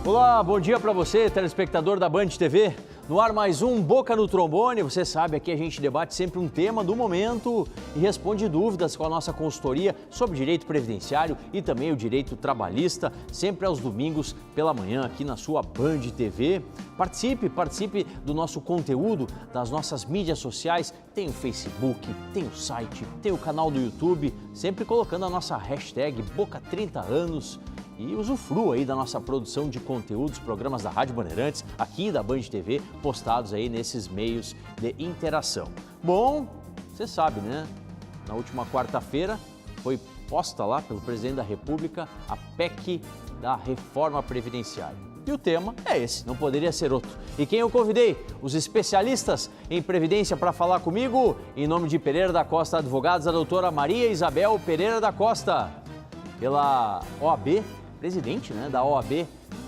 Olá, bom dia para você, telespectador da Band TV. No ar mais um Boca no Trombone. Você sabe, aqui a gente debate sempre um tema do momento e responde dúvidas com a nossa consultoria sobre direito previdenciário e também o direito trabalhista, sempre aos domingos pela manhã aqui na sua Band TV. Participe do nosso conteúdo, das nossas mídias sociais. Tem o Facebook, tem o site, tem o canal do YouTube, sempre colocando a nossa hashtag Boca 30 anos. E usufrua aí da nossa produção de conteúdos, programas da Rádio Bandeirantes, aqui da Band TV, postados aí nesses meios de interação. Bom, você sabe, né? Na última quarta-feira foi posta lá pelo presidente da República a PEC da reforma previdenciária. E o tema é esse, não poderia ser outro. E quem eu convidei? Os especialistas em previdência para falar comigo, em nome de Pereira da Costa Advogados, a doutora Maria Isabel Pereira da Costa, pela OAB, presidente, né, da OAB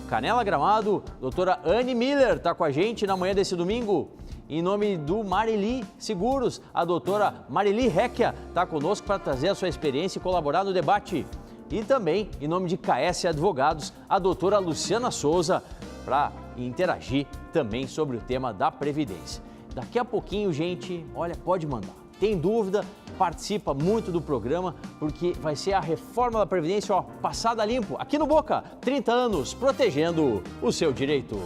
Canela Gramado, doutora Anne Miller, está com a gente na manhã desse domingo. Em nome do Marili Seguros, a doutora Marili Recchia está conosco para trazer a sua experiência e colaborar no debate. E também, em nome de KS Advogados, a doutora Luciana Souza, para interagir também sobre o tema da Previdência. Daqui a pouquinho, gente, olha, pode mandar. Tem dúvida? Participa muito do programa, porque vai ser a reforma da Previdência, ó, passada limpo, aqui no Boca, 30 anos, protegendo o seu direito.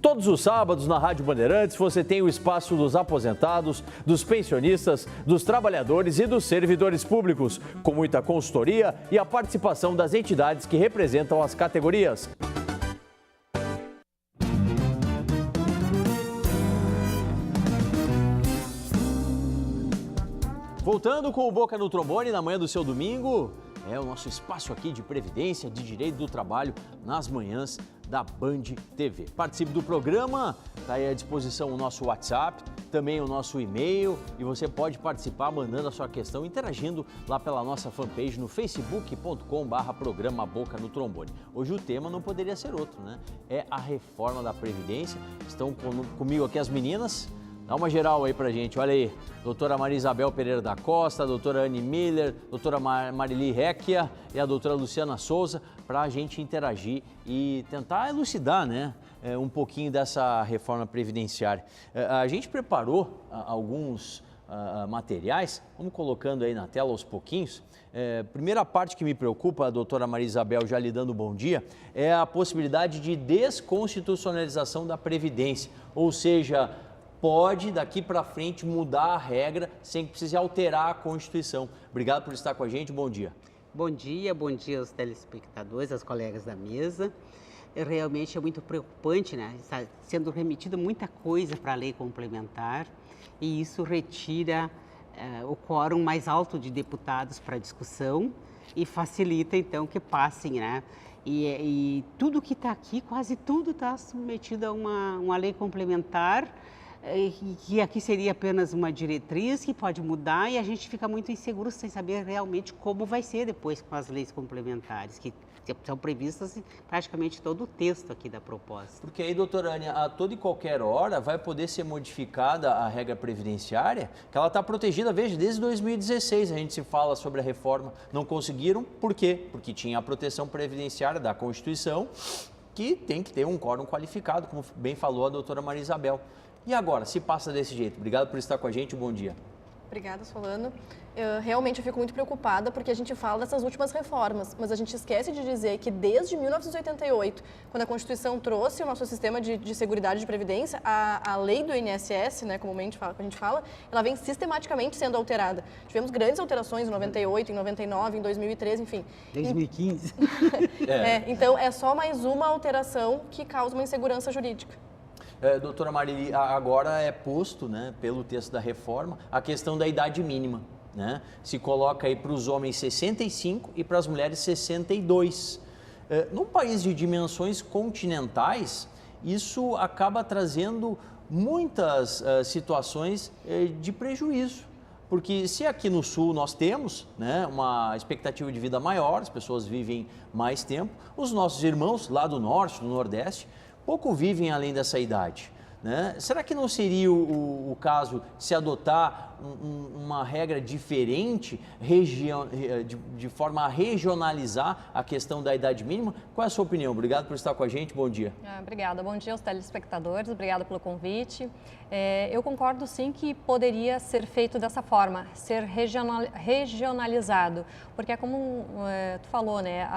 Todos os sábados na Rádio Bandeirantes você tem o espaço dos aposentados, dos pensionistas, dos trabalhadores e dos servidores públicos, com muita consultoria e a participação das entidades que representam as categorias. Voltando com o Boca no Trombone na manhã do seu domingo, é o nosso espaço aqui de previdência, de direito do trabalho, nas manhãs da Band TV. Participe do programa, está aí à disposição o nosso WhatsApp, também o nosso e-mail, e você pode participar mandando a sua questão, interagindo lá pela nossa fanpage no facebook.com/programa Boca no Trombone. Hoje o tema não poderia ser outro, né? É a reforma da Previdência. Estão comigo aqui as meninas. Dá uma geral aí pra gente, olha aí, doutora Maria Isabel Pereira da Costa, doutora Anne Miller, doutora Marili Recchia e a doutora Luciana Souza, para a gente interagir e tentar elucidar, né, um pouquinho dessa reforma previdenciária. A gente preparou alguns materiais, vamos colocando aí na tela aos pouquinhos. Primeira parte que me preocupa, a doutora Maria Isabel já lhe dando bom dia, é a possibilidade de desconstitucionalização da Previdência, ou seja, pode daqui para frente mudar a regra sem que precise alterar a Constituição. Obrigado por estar com a gente, bom dia. Bom dia aos telespectadores, aos colegas da mesa. Realmente é muito preocupante, né? Está sendo remetida muita coisa para a lei complementar e isso retira o quórum mais alto de deputados para discussão e facilita então que passem, né? E tudo que está aqui, quase tudo está submetido a uma lei complementar, que aqui seria apenas uma diretriz que pode mudar e a gente fica muito inseguro sem saber realmente como vai ser depois com as leis complementares, que são previstas em praticamente todo o texto aqui da proposta. Porque aí, doutora Anne, a toda e qualquer hora vai poder ser modificada a regra previdenciária, que ela está protegida, veja, desde 2016 a gente se fala sobre a reforma. Não conseguiram, por quê? Porque tinha a proteção previdenciária da Constituição, que tem que ter um quórum qualificado, como bem falou a doutora Maria Isabel. E agora, se passa desse jeito? Obrigado por estar com a gente, bom dia. Obrigada, Solano. Realmente eu fico muito preocupada porque a gente fala dessas últimas reformas, mas a gente esquece de dizer que desde 1988, quando a Constituição trouxe o nosso sistema de seguridade de previdência, a lei do INSS, né, como a gente fala, ela vem sistematicamente sendo alterada. Tivemos grandes alterações em 98, em 99, em 2013, enfim. 2015. Então é só mais uma alteração que causa uma insegurança jurídica. Doutora Marili, agora é posto, né, pelo texto da reforma, a questão da idade mínima, né? Se coloca aí para os homens 65 e para as mulheres 62. Num país de dimensões continentais, isso acaba trazendo muitas situações de prejuízo. Porque se aqui no Sul nós temos, né, uma expectativa de vida maior, as pessoas vivem mais tempo, os nossos irmãos lá do Norte, do Nordeste, pouco vivem além dessa idade. né? Será que não seria o caso se adotar uma regra diferente, de forma a regionalizar a questão da idade mínima? Qual é a sua opinião? Obrigado por estar com a gente, bom dia. Obrigada, bom dia aos telespectadores, obrigada pelo convite. Eu concordo sim que poderia ser feito dessa forma, ser regionalizado, porque é como tu falou, né?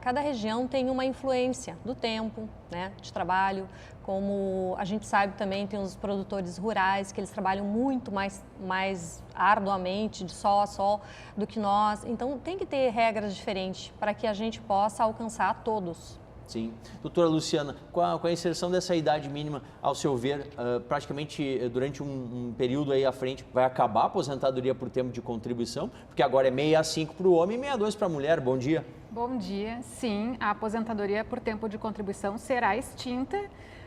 Cada região tem uma influência do tempo, né, de trabalho, como a gente sabe também tem os produtores rurais que eles trabalham muito mais arduamente, de sol a sol, do que nós. Então tem que ter regras diferentes para que a gente possa alcançar todos. Sim. Doutora Luciana, com a inserção dessa idade mínima, ao seu ver, praticamente durante um período aí à frente, vai acabar a aposentadoria por tempo de contribuição? Porque agora é 65 para o homem e 62 para a mulher. Bom dia. Bom dia. Sim, a aposentadoria por tempo de contribuição será extinta.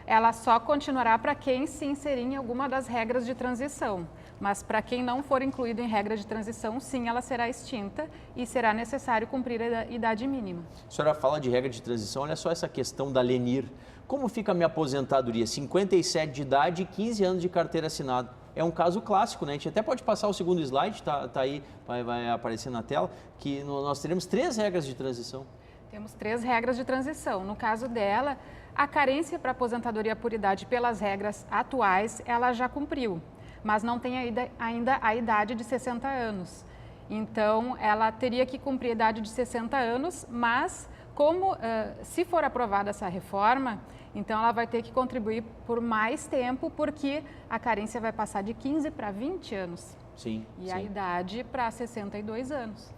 Ela só continuará para quem se inserir em alguma das regras de transição. Mas para quem não for incluído em regra de transição, sim, ela será extinta e será necessário cumprir a idade mínima. A senhora fala de regra de transição, olha só essa questão da Lenir. Como fica a minha aposentadoria? 57 de idade e 15 anos de carteira assinada. É um caso clássico, né? A gente até pode passar o segundo slide, tá aí, vai aparecer na tela, que nós teremos 3 regras de transição. Temos 3 regras de transição. No caso dela, a carência para aposentadoria por idade pelas regras atuais, ela já cumpriu, mas não tem ainda a idade de 60 anos. Então, ela teria que cumprir a idade de 60 anos, mas como se for aprovada essa reforma, então ela vai ter que contribuir por mais tempo, porque a carência vai passar de 15 para 20 anos. Sim. E sim. a idade para 62 anos.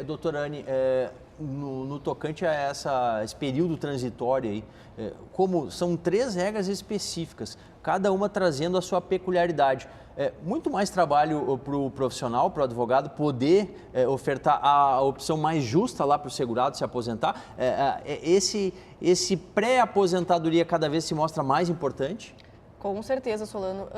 Doutora Anne, no tocante a esse período transitório aí, como são 3 regras específicas, cada uma trazendo a sua peculiaridade. Muito mais trabalho para o profissional, para o advogado, poder ofertar a opção mais justa lá para o segurado se aposentar. Esse pré-aposentadoria cada vez se mostra mais importante? Com certeza, Solano.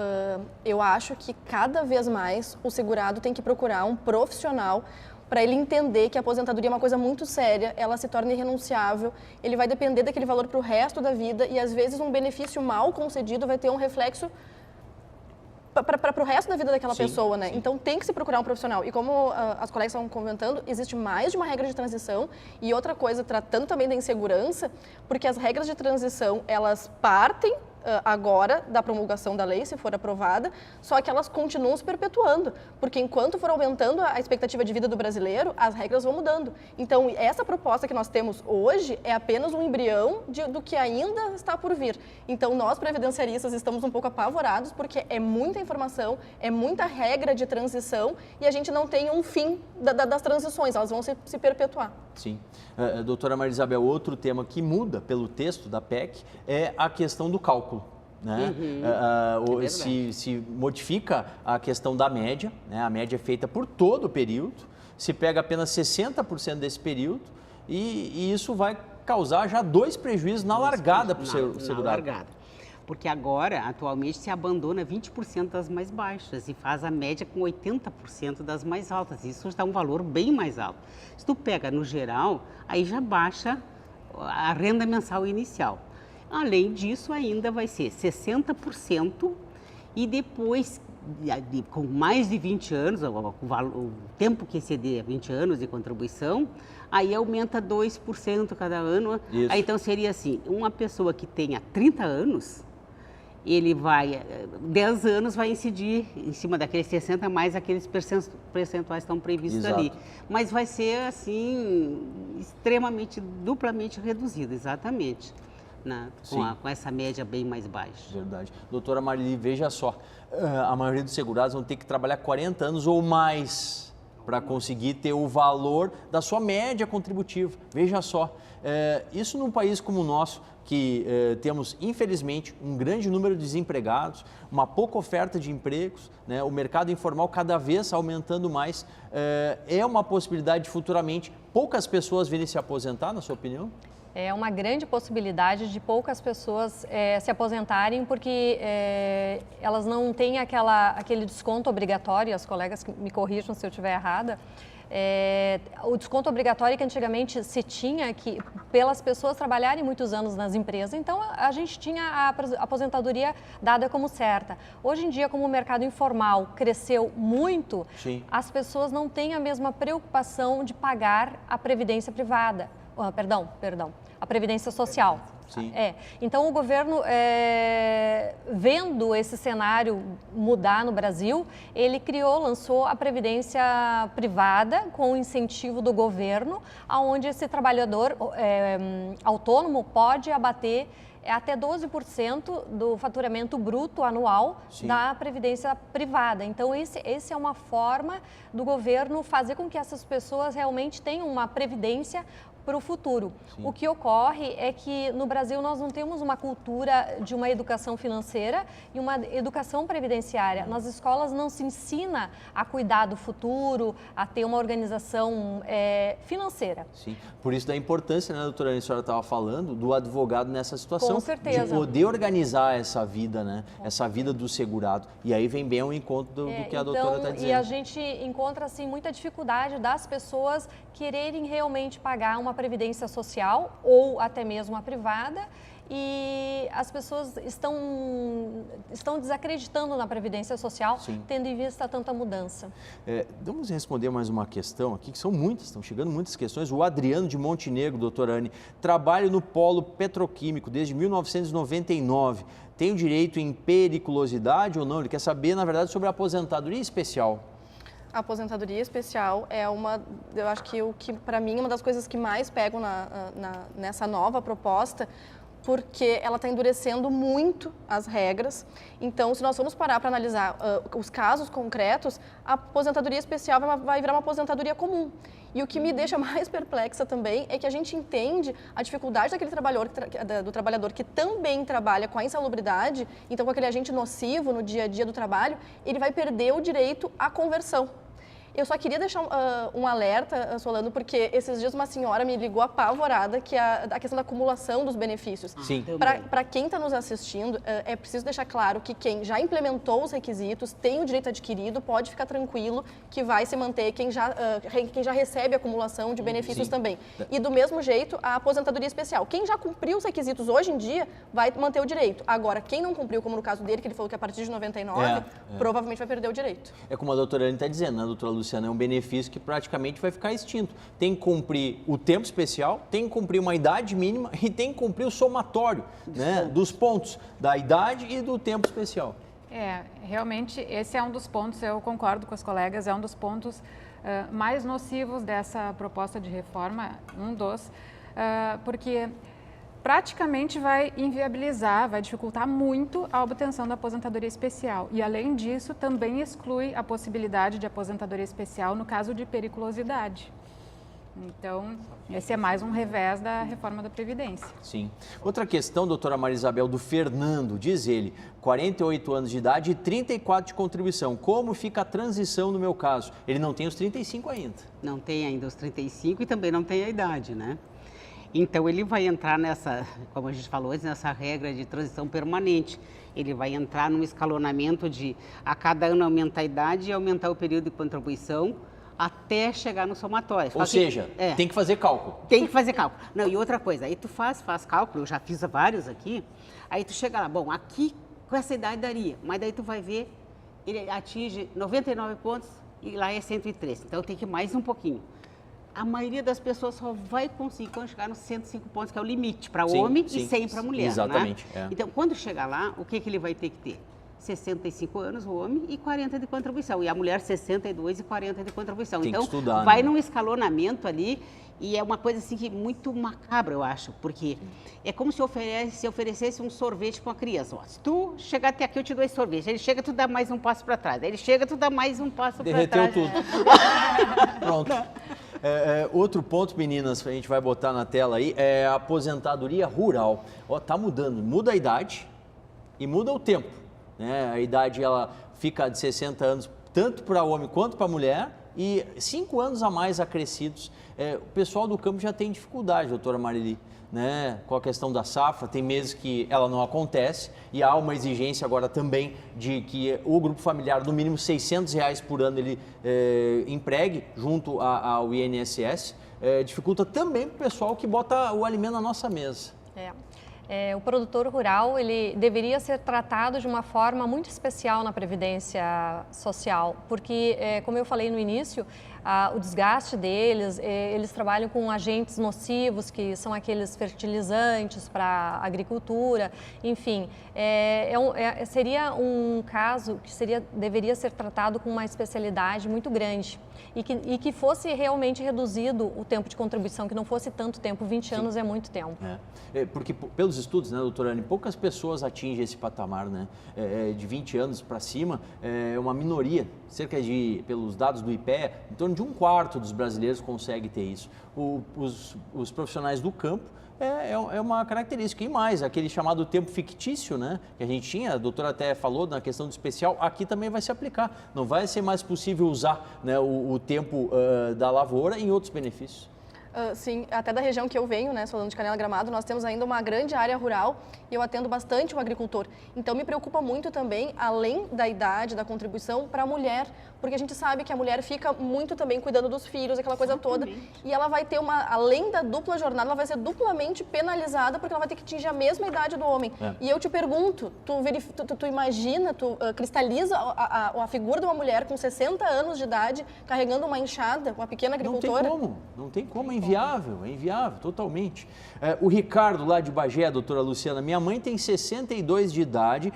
Eu acho que cada vez mais o segurado tem que procurar um profissional para ele entender que a aposentadoria é uma coisa muito séria, ela se torna irrenunciável, ele vai depender daquele valor para o resto da vida e às vezes um benefício mal concedido vai ter um reflexo para o resto da vida daquela pessoa, né? Sim. Então tem que se procurar um profissional. E como as colegas estavam comentando, existe mais de uma regra de transição e outra coisa, tratando também da insegurança, porque as regras de transição, elas partem agora da promulgação da lei, se for aprovada, só que elas continuam se perpetuando, porque enquanto for aumentando a expectativa de vida do brasileiro, as regras vão mudando. Então, essa proposta que nós temos hoje é apenas um embrião do que ainda está por vir. Então, nós, previdenciaristas, estamos um pouco apavorados, porque é muita informação, é muita regra de transição e a gente não tem um fim das transições, elas vão se perpetuar. Sim. Doutora Maria Isabel, outro tema que muda pelo texto da PEC é a questão do cálculo. Né? Se modifica a questão da média, né? A média é feita por todo o período, se pega apenas 60% desse período e isso vai causar já 2 prejuízos na largada para o segurado. Na largada. Porque agora, atualmente, se abandona 20% das mais baixas e faz a média com 80% das mais altas. Isso está um valor bem mais alto. Se tu pega no geral, aí já baixa a renda mensal inicial. Além disso, ainda vai ser 60% e depois, com mais de 20 anos, o tempo que exceder 20 anos de contribuição, aí aumenta 2% cada ano. Aí, então, seria assim, uma pessoa que tenha 30 anos, ele vai, 10 anos vai incidir em cima daqueles 60 mais aqueles percentuais estão previstos ali. Mas vai ser, assim, extremamente, duplamente reduzido, exatamente. Com essa média bem mais baixa. Verdade. Doutora Marili, veja só, a maioria dos segurados vão ter que trabalhar 40 anos ou mais para conseguir ter o valor da sua média contributiva. Veja só, isso num país como o nosso, que temos, infelizmente, um grande número de desempregados, uma pouca oferta de empregos, né, o mercado informal cada vez aumentando mais, é uma possibilidade de futuramente poucas pessoas virem se aposentar, na sua opinião? É uma grande possibilidade de poucas pessoas se aposentarem porque elas não têm aquele desconto obrigatório, as colegas me corrijam se eu estiver errada, O desconto obrigatório que antigamente se tinha, que pelas pessoas trabalharem muitos anos nas empresas, então a gente tinha a aposentadoria dada como certa. Hoje em dia, como o mercado informal cresceu muito, Sim. as pessoas não têm a mesma preocupação de pagar a previdência privada, a previdência social. Sim. Então, o governo, vendo esse cenário mudar no Brasil, ele lançou a previdência privada com o incentivo do governo, onde esse trabalhador autônomo pode abater até 12% do faturamento bruto anual Sim. da previdência privada. Então, esse é uma forma do governo fazer com que essas pessoas realmente tenham uma previdência para o futuro. Sim. O que ocorre é que no Brasil nós não temos uma cultura de uma educação financeira e uma educação previdenciária. Nas escolas não se ensina a cuidar do futuro, a ter uma organização financeira. Sim, por isso da importância, né, doutora Anne, a senhora estava falando, do advogado nessa situação. Com certeza. De poder organizar essa vida, né? Essa vida do segurado. E aí vem bem ao encontro do que a doutora está dizendo. E a gente encontra, assim, muita dificuldade das pessoas quererem realmente pagar uma previdência social ou até mesmo a privada, e as pessoas estão desacreditando na previdência social, Sim. tendo em vista tanta mudança. Vamos responder mais uma questão aqui, que são muitas, estão chegando muitas questões. O Adriano de Montenegro, doutora Anne, trabalho no polo petroquímico desde 1999. Tem o direito em periculosidade ou não? Ele quer saber, na verdade, sobre a aposentadoria especial. A aposentadoria especial é eu acho que para mim, é uma das coisas que mais pegam nessa nova proposta, porque ela está endurecendo muito as regras. Então, se nós formos parar para analisar os casos concretos, a aposentadoria especial vai virar uma aposentadoria comum. E o que me deixa mais perplexa também é que a gente entende a dificuldade daquele do trabalhador que também trabalha com a insalubridade, então com aquele agente nocivo no dia a dia do trabalho, ele vai perder o direito à conversão. Eu só queria deixar um alerta, Solano, porque esses dias uma senhora me ligou apavorada, que é a questão da acumulação dos benefícios. Sim. Para quem está nos assistindo, é preciso deixar claro que quem já implementou os requisitos, tem o direito adquirido, pode ficar tranquilo que vai se manter quem já recebe acumulação de benefícios. Sim. Também. E do mesmo jeito, a aposentadoria especial. Quem já cumpriu os requisitos hoje em dia vai manter o direito. Agora, quem não cumpriu, como no caso dele, que ele falou que a partir de 99, provavelmente vai perder o direito. É como a doutora Anne está dizendo, né, doutora Luciana, é um benefício que praticamente vai ficar extinto. Tem que cumprir o tempo especial, tem que cumprir uma idade mínima e tem que cumprir o somatório, né, dos pontos da idade e do tempo especial. Realmente esse é um dos pontos, eu concordo com os colegas, é um dos pontos mais nocivos dessa proposta de reforma, porque praticamente vai inviabilizar, vai dificultar muito a obtenção da aposentadoria especial. E, além disso, também exclui a possibilidade de aposentadoria especial no caso de periculosidade. Então, esse é mais um revés da reforma da Previdência. Sim. Outra questão, doutora Maria Isabel, do Fernando, diz ele, 48 anos de idade e 34 de contribuição. Como fica a transição no meu caso? Ele não tem os 35 ainda. Não tem ainda os 35 e também não tem a idade, né? Então, ele vai entrar nessa, como a gente falou antes, nessa regra de transição permanente. Ele vai entrar num escalonamento de a cada ano aumentar a idade e aumentar o período de contribuição até chegar no somatório. Ou seja, tem que fazer cálculo. Tem que fazer cálculo. Não, e outra coisa, aí tu faz cálculo, eu já fiz vários aqui, aí tu chega lá, bom, aqui com essa idade daria, mas daí tu vai ver, ele atinge 99 pontos e lá é 103, então tem que ir mais um pouquinho. A maioria das pessoas só vai conseguir quando chegar nos 105 pontos, que é o limite para homem e 100 para mulher. Exatamente. Né? Então, quando chegar lá, o que ele vai ter que ter? 65 anos o homem e 40 de contribuição. E a mulher, 62 e 40 de contribuição. Tem então, que estudar, vai né? num escalonamento ali e é uma coisa assim que muito macabra, eu acho. Porque é como se oferecesse um sorvete para uma criança. Ó, se tu chegar até aqui, eu te dou esse sorvete. Ele chega, tu dá mais um passo para trás. Ele chega, tu dá mais um passo para trás. Derreteu tudo. Pronto. Outro ponto, meninas, a gente vai botar na tela aí, é a aposentadoria rural. Ó, tá mudando, muda a idade e muda o tempo. Né? A idade ela fica de 60 anos tanto para homem quanto para mulher E 5 anos a mais acrescidos, o pessoal do campo já tem dificuldade, doutora Marili, né, com a questão da safra. Tem meses que ela não acontece e há uma exigência agora também de que o grupo familiar, no mínimo R$600 por ano, ele empregue junto ao INSS. Dificulta também para o pessoal que bota o alimento na nossa mesa. O produtor rural, ele deveria ser tratado de uma forma muito especial na Previdência Social, porque, como eu falei no início, o desgaste deles, eles trabalham com agentes nocivos, que são aqueles fertilizantes para a agricultura, enfim, seria um caso que deveria ser tratado com uma especialidade muito grande e que fosse realmente reduzido o tempo de contribuição, que não fosse tanto tempo, 20 anos é muito tempo. Porque pelos estudos, né, doutora Anne, poucas pessoas atingem esse patamar, né, de 20 anos para cima, é uma minoria, cerca de, pelos dados do IPEA, em torno de 1/4 dos brasileiros consegue ter isso. Os profissionais do campo é uma característica. E mais, aquele chamado tempo fictício, né, que a gente tinha, a doutora até falou na questão do especial, aqui também vai se aplicar. Não vai ser mais possível usar, né, o tempo da lavoura em outros benefícios. Sim, até da região que eu venho, né, falando de Canela Gramado, nós temos ainda uma grande área rural e eu atendo bastante o agricultor. Então, me preocupa muito também, além da idade, da contribuição, para a mulher, porque a gente sabe que a mulher fica muito também cuidando dos filhos, aquela coisa toda, e ela vai ter além da dupla jornada, ela vai ser duplamente penalizada, porque ela vai ter que atingir a mesma idade do homem. E eu te pergunto, tu imagina, tu cristaliza a figura de uma mulher com 60 anos de idade, carregando uma enxada, uma pequena agricultora? Não tem como, é inviável, totalmente. O Ricardo, lá de Bagé, doutora Luciana, minha mãe tem 62 de idade,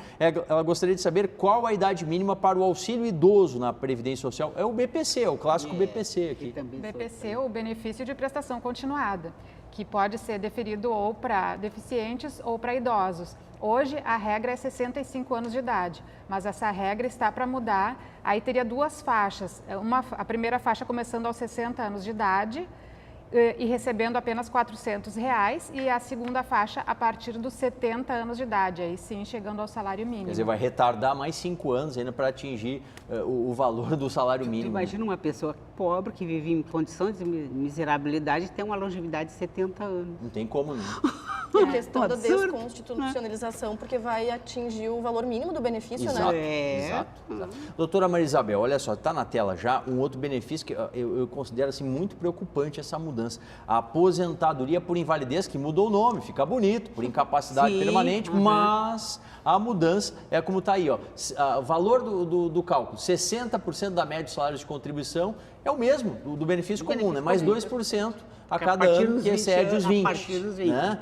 ela gostaria de saber qual a idade mínima para o auxílio idoso na Previdência Social. É o BPC, é o clássico BPC aqui. BPC, o benefício de prestação continuada, que pode ser deferido ou para deficientes ou para idosos. Hoje, a regra é 65 anos de idade, mas essa regra está para mudar. Aí teria 2 faixas, a primeira faixa começando aos 60 anos de idade, e recebendo apenas R$400, e a segunda faixa a partir dos 70 anos de idade, aí sim chegando ao salário mínimo. Quer dizer, vai retardar mais 5 anos ainda para atingir o valor do salário mínimo. Imagina uma pessoa pobre que vive em condições de miserabilidade e tem uma longevidade de 70 anos. Não tem como, não. E a questão da desconstitucionalização, porque vai atingir o valor mínimo do benefício, né? Exato. Doutora Maria Isabel, olha só, está na tela já um outro benefício que eu considero assim, muito preocupante, essa mudança. A aposentadoria por invalidez, que mudou o nome, fica bonito, por incapacidade permanente, mas a mudança é como está aí, ó, o valor do cálculo, 60% da média de salário de contribuição é o mesmo do benefício comum, né? Mais 2% a cada ano que excede os 20. Né?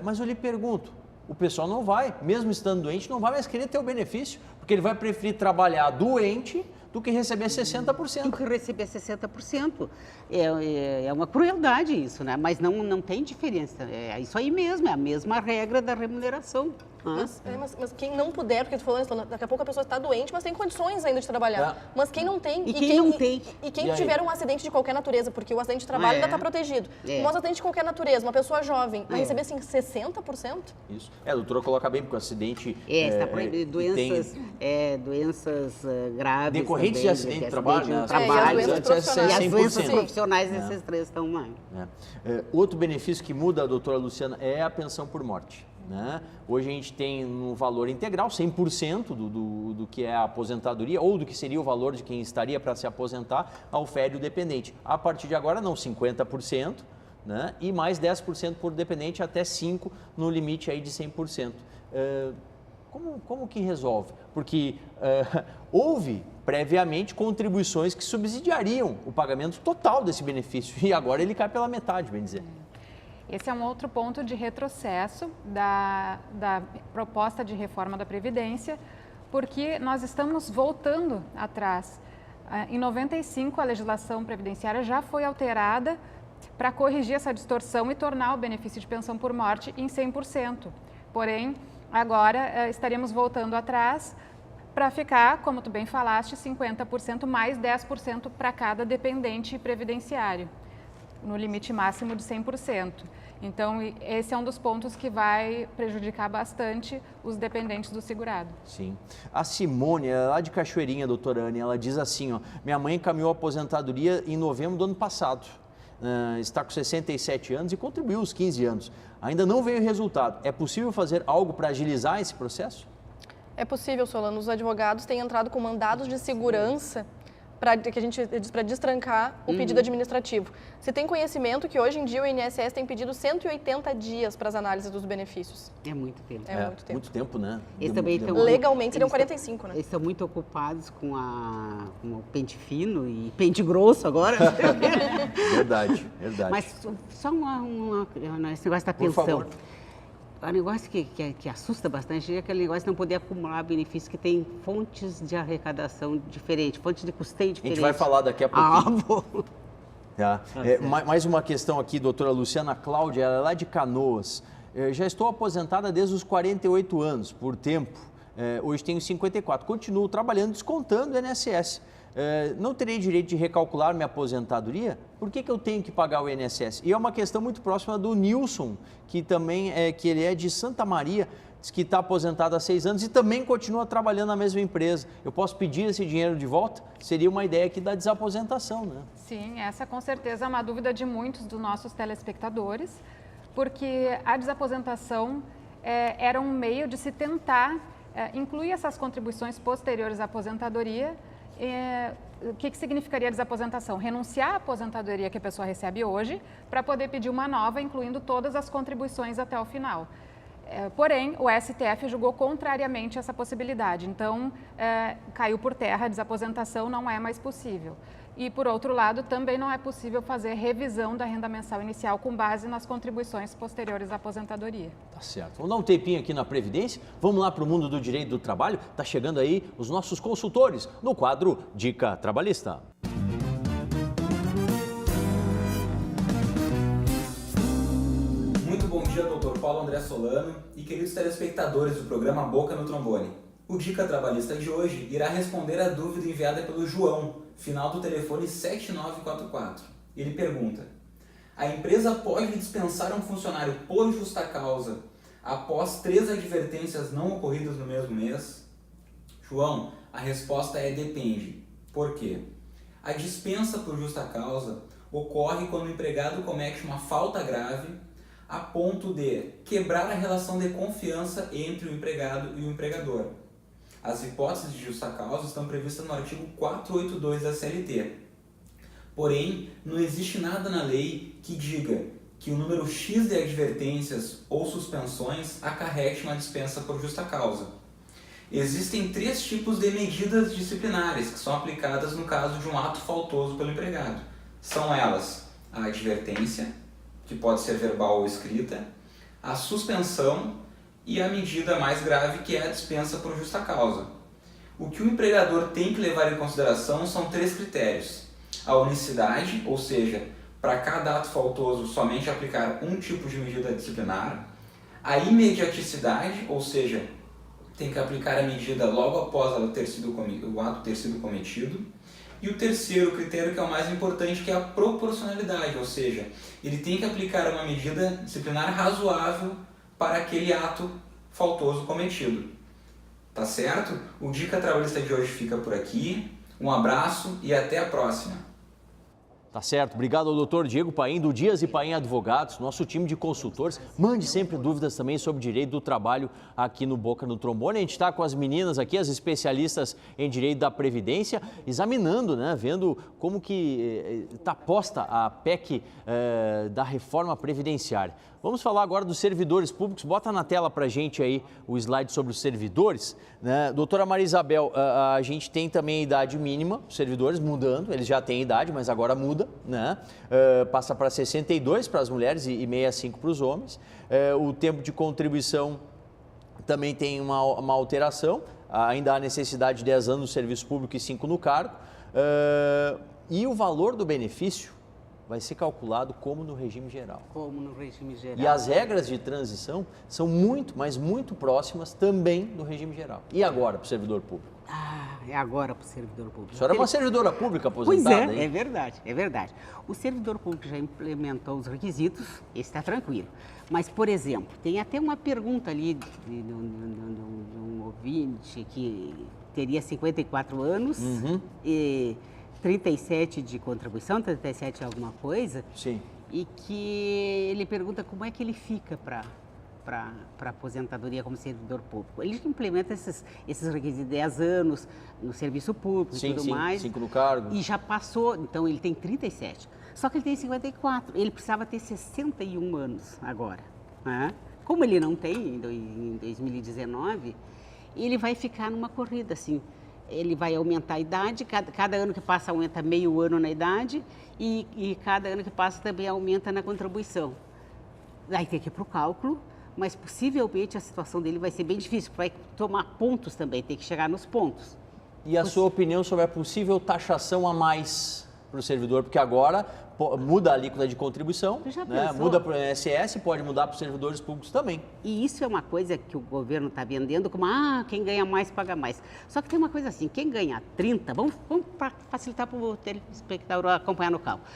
Mas eu lhe pergunto, o pessoal não vai, mesmo estando doente, não vai mais querer ter o benefício, porque ele vai preferir trabalhar doente do que receber 60%. Do que receber 60%. É uma crueldade isso, né? Mas não tem diferença. É isso aí mesmo, é a mesma regra da remuneração. Mas quem não puder, porque tu falou, daqui a pouco a pessoa está doente, mas tem condições ainda de trabalhar. Mas quem não tem... E quem não tem? E quem tiver um acidente de qualquer natureza, porque o acidente de trabalho ainda está protegido. Um acidente de qualquer natureza, uma pessoa jovem, vai receber assim 60%? Isso. A doutora coloca bem, porque o acidente... Está proibido. Doenças graves. Decorrentes de acidente de trabalho, né? E as doenças profissionais, esses 3 estão lá. Outro benefício que muda, doutora Luciana, é a pensão por morte. Né? Hoje a gente tem no valor integral 100% do que é a aposentadoria ou do que seria o valor de quem estaria para se aposentar ao fériado dependente. A partir de agora não, 50%, né? E mais 10% por dependente, até 5% no limite aí de 100%. Como que resolve? Porque houve previamente contribuições que subsidiariam o pagamento total desse benefício e agora ele cai pela metade, bem dizer. Esse é um outro ponto de retrocesso da proposta de reforma da Previdência, porque nós estamos voltando atrás. Em 95, a legislação previdenciária já foi alterada para corrigir essa distorção e tornar o benefício de pensão por morte em 100%. Porém, agora estaremos voltando atrás para ficar, como tu bem falaste, 50% mais 10% para cada dependente previdenciário. no limite máximo de 100%. Então, esse é um dos pontos que vai prejudicar bastante os dependentes do segurado. Sim. A Simone, ela é lá de Cachoeirinha, doutora Anne, ela diz assim, ó, minha mãe encaminhou a aposentadoria em novembro do ano passado. Está com 67 anos e contribuiu os 15 anos. Ainda não veio resultado. É possível fazer algo para agilizar esse processo? É possível, Solano. Os advogados têm entrado com mandados de segurança para destrancar o pedido administrativo. Você tem conhecimento que hoje em dia o INSS tem pedido 180 dias para as análises dos benefícios. É muito tempo. É muito tempo. Muito tempo, né? Eles também estão, Legalmente seriam 45, né? Eles estão muito ocupados com o pente fino e pente grosso agora. Verdade, verdade. Mas só esse negócio da Por pensão. favor. O negócio que assusta bastante é aquele negócio de não poder acumular benefícios que tem fontes de arrecadação diferentes, fontes de custeio A diferentes. gente vai falar daqui a pouquinho. bom. Tá. Mais uma questão aqui, doutora Luciana Cláudia, ela é lá de Canoas. Já estou aposentada desde os 48 anos, por tempo. Hoje tenho 54. Continuo trabalhando, descontando o INSS. Não terei direito de recalcular minha aposentadoria? Por que eu tenho que pagar o INSS? E é uma questão muito próxima do Nilson, que também que ele é de Santa Maria, diz que está aposentado há 6 anos e também continua trabalhando na mesma empresa. Eu posso pedir esse dinheiro de volta? Seria uma ideia aqui da desaposentação, né? Sim, essa com certeza é uma dúvida de muitos dos nossos telespectadores, porque a desaposentação era um meio de se tentar incluir essas contribuições posteriores à aposentadoria. O que significaria desaposentação? Renunciar à aposentadoria que a pessoa recebe hoje para poder pedir uma nova, incluindo todas as contribuições até o final. Porém, o STF julgou contrariamente essa possibilidade, então caiu por terra, a desaposentação não é mais possível. E, por outro lado, também não é possível fazer revisão da renda mensal inicial com base nas contribuições posteriores à aposentadoria. Tá certo. Vamos dar um tempinho aqui na Previdência? Vamos lá para o mundo do direito do trabalho? Tá chegando aí os nossos consultores no quadro Dica Trabalhista. Muito bom dia, Dr. Paulo André Solano e queridos telespectadores do programa Boca no Trombone. O Dica Trabalhista de hoje irá responder a dúvida enviada pelo João, final do telefone 7944. Ele pergunta: a empresa pode dispensar um funcionário por justa causa após 3 advertências não ocorridas no mesmo mês? João, a resposta é depende. Por quê? A dispensa por justa causa ocorre quando o empregado comete uma falta grave a ponto de quebrar a relação de confiança entre o empregado e o empregador. As hipóteses de justa causa estão previstas no artigo 482 da CLT. Porém, não existe nada na lei que diga que o número X de advertências ou suspensões acarrete uma dispensa por justa causa. Existem 3 tipos de medidas disciplinares que são aplicadas no caso de um ato faltoso pelo empregado. São elas a advertência, que pode ser verbal ou escrita, a suspensão e a medida mais grave, que é a dispensa por justa causa. O que o empregador tem que levar em consideração são 3 critérios. A unicidade, ou seja, para cada ato faltoso somente aplicar um tipo de medida disciplinar. A imediaticidade, ou seja, tem que aplicar a medida logo após o ato ter sido cometido. E o terceiro critério, que é o mais importante, que é a proporcionalidade, ou seja, ele tem que aplicar uma medida disciplinar razoável para aquele ato faltoso cometido. Tá certo? O Dica Trabalhista de hoje fica por aqui. Um abraço e até a próxima. Tá certo. Obrigado ao doutor Diego Paim, do Dias e Paim Advogados, nosso time de consultores. Mande sempre dúvidas também sobre direito do trabalho aqui no Boca no Trombone. A gente está com as meninas aqui, as especialistas em direito da Previdência, examinando, né, vendo como que está posta a PEC da reforma previdenciária. Vamos falar agora dos servidores públicos. Bota na tela para a gente aí o slide sobre os servidores, né? Doutora Maria Isabel, a gente tem também a idade mínima, os servidores mudando, eles já têm idade, mas agora muda, né? Passa para 62 para as mulheres e 65 para os homens. O tempo de contribuição também tem uma alteração, ainda há necessidade de 10 anos no serviço público e 5 no cargo. E o valor do benefício vai ser calculado como no regime geral. Como no regime geral. E as regras de transição são muito, mas muito próximas também do regime geral. E agora, para o servidor público? é agora para o servidor público. A senhora é uma servidora pública aposentada, Pois é, hein? é verdade, é verdade. O servidor público já implementou os requisitos, esse está tranquilo. Mas, por exemplo, tem até uma pergunta ali de um ouvinte que teria 54 anos e 37 de contribuição, 37 alguma coisa. Sim. E que ele pergunta como é que ele fica para aposentadoria como servidor público. Ele implementa esses requisitos de 10 anos no serviço público e tudo mais. 5 no cargo. E já passou, então ele tem 37. Só que ele tem 54, ele precisava ter 61 anos agora. Né? Como ele não tem em 2019, ele vai ficar numa corrida assim. Ele vai aumentar a idade, cada ano que passa aumenta meio ano na idade e cada ano que passa também aumenta na contribuição. Vai ter que ir para o cálculo, mas possivelmente a situação dele vai ser bem difícil, vai tomar pontos também, tem que chegar nos pontos. E a sua opinião sobre a possível taxação a mais para o servidor? Porque agora muda a alíquota de contribuição, né? Muda para o INSS, pode mudar para os servidores públicos também. E isso é uma coisa que o governo está vendendo como, quem ganha mais paga mais. Só que tem uma coisa assim, quem ganha 30, vamos facilitar para o telespectador acompanhar no cálculo.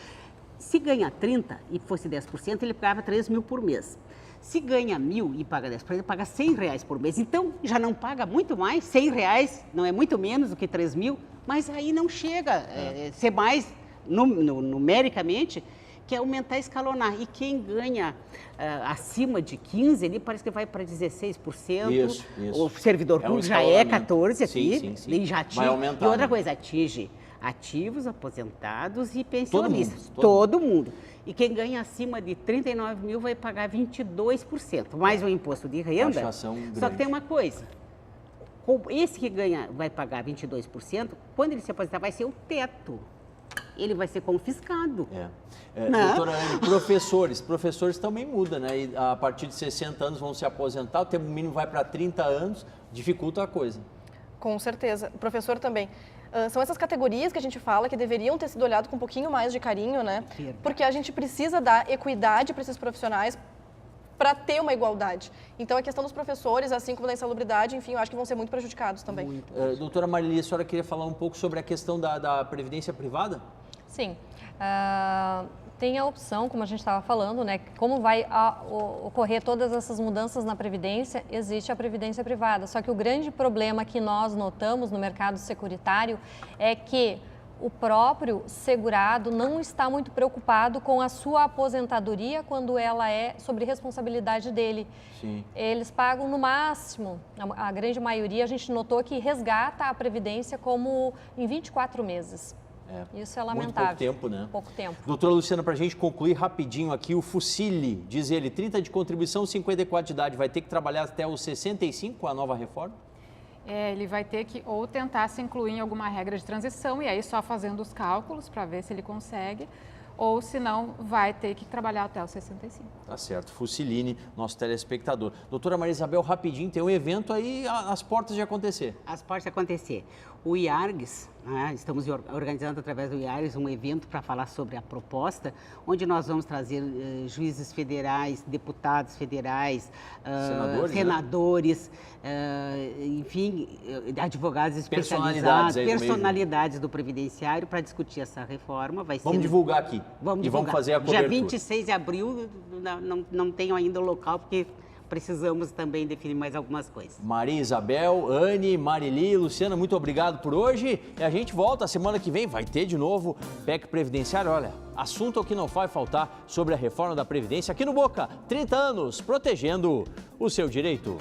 Se ganha 30 e fosse 10%, ele pagava 3 mil por mês. Se ganha 1.000 e paga 10%, ele paga R$100 por mês. Então, já não paga muito mais, R$100 não é muito menos do que 3 mil, mas aí não chega a ser mais numericamente, que é aumentar e escalonar. E quem ganha acima de 15, ele parece que vai para 16%. Isso. O servidor público já é 14% aqui, sim. e já atinge. Vai aumentar, e outra né? coisa, atinge ativos, aposentados e pensionistas. Todo mundo. E quem ganha acima de 39 mil vai pagar 22%, mais o imposto de renda. Taxação Só que grande. tem uma coisa, esse que ganha vai pagar 22%, quando ele se aposentar vai ser o teto. Ele vai ser confiscado. Doutora Anne, professores também muda, né? E a partir de 60 anos vão se aposentar, o tempo mínimo vai para 30 anos, dificulta a coisa. Com certeza. O professor também. São essas categorias que a gente fala que deveriam ter sido olhado com um pouquinho mais de carinho, né? Porque a gente precisa dar equidade para esses profissionais para ter uma igualdade. Então, a questão dos professores, assim como da insalubridade, enfim, eu acho que vão ser muito prejudicados também. Doutora Marili, a senhora queria falar um pouco sobre a questão da previdência privada? Sim. Tem a opção, como a gente estava falando, né? Como vai ocorrer todas essas mudanças na Previdência, existe a Previdência privada. Só que o grande problema que nós notamos no mercado securitário é que o próprio segurado não está muito preocupado com a sua aposentadoria quando ela é sobre responsabilidade dele. Sim. Eles pagam no máximo, a grande maioria, a gente notou que resgata a Previdência como em 24 meses. Isso é lamentável. Muito pouco tempo, né? Pouco tempo. Doutora Luciana, para a gente concluir rapidinho aqui, o Fucile, diz ele, 30 de contribuição, 54 de idade, vai ter que trabalhar até os 65 com a nova reforma? Ele vai ter que ou tentar se incluir em alguma regra de transição e aí só fazendo os cálculos para ver se ele consegue, ou se não, vai ter que trabalhar até os 65. Tá certo. Fuciline, nosso telespectador. Doutora Maria Isabel, rapidinho, tem um evento aí às portas de acontecer. As portas de acontecer. O IARGS, estamos organizando através do IARGS um evento para falar sobre a proposta, onde nós vamos trazer juízes federais, deputados federais, senadores, enfim, advogados especializados, personalidades do Previdenciário para discutir essa reforma. Vamos divulgar aqui. Vamos fazer a cobertura. Dia 26 de abril, não tenho ainda o local, porque precisamos também definir mais algumas coisas. Maria Isabel, Anne, Marili, Luciana, muito obrigado por hoje. E a gente volta a semana que vem, vai ter de novo PEC Previdenciário. Olha, assunto que não vai faltar sobre a reforma da Previdência aqui no Boca. 30 anos protegendo o seu direito.